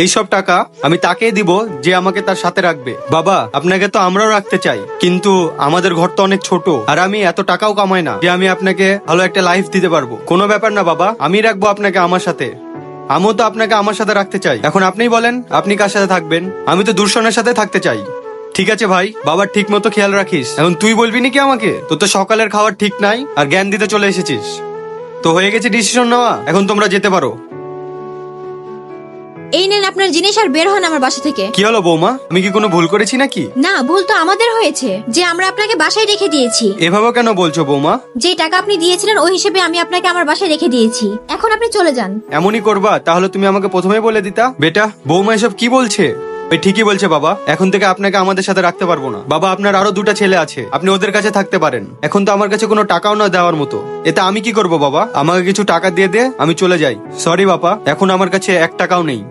এইসব টাকা আমি তাকেই দিব যে আমাকে তার সাথে রাখবে। বাবা, আপনাকে তো আমরাও রাখতে চাই, কিন্তু আমাদের ঘর তো অনেক ছোট, আর আমি এত টাকাও কামাই না যে আমি আপনাকে ভালো একটা লাইফ দিতে পারবো। কোনো ব্যাপার না বাবা, আমি রাখবো আপনাকে আমার সাথে। আমিও তো আপনাকে আমার সাথে রাখতে চাই। এখন আপনিই বলেন আপনি কার সাথে থাকবেন। আমি তো দূরসনের সাথে থাকতে চাই। ঠিক আছে ভাই, বাবার ঠিক মতো খেয়াল রাখিস। এখন তুই বলবি নাকি আমাকে? তোর তো সকালের খাওয়ার ঠিক নাই, আর জ্ঞান দিতে চলে এসেছিস। তো হয়ে গেছে ডিসিশন নেওয়া, এখন তোমরা যেতে পারো। এই নেন আপনার জিনিস, আর বের হন আমার বাসা থেকে। কি হলো বৌমা, আমি কি কোনো ভুল করেছি নাকি? না, ভুল তো আমাদের হয়েছে যে আমরা আপনাকে বাসায় রেখে দিয়েছি। এভাবে কেন বলছো বৌমা? যে টাকা আপনি দিয়েছিলেন ওই হিসেবে আমি আপনাকে আমার বাসায় রেখে দিয়েছি। এখন আপনি চলে যান। এমনই করবা? তাহলে তুমি আমাকে প্রথমেই বলে দিতা। বেটা, বৌমা এসব কি বলছে? ওই ঠিকই বলছে বাবা, এখন থেকে আপনাকে আমাদের সাথে রাখতে পারবো না। বাবা, আপনার আরো দুটা ছেলে আছে, আপনি ওদের কাছে থাকতে পারেন। এখন তো আমার কাছে কোনো টাকাও না দেওয়ার মতো। এতে আমি কি করব বাবা? আমাকে কিছু টাকা দিয়ে দে, আমি চলে যাই। সরি বাবা, এখন আমার কাছে 1 টাকাও নেই।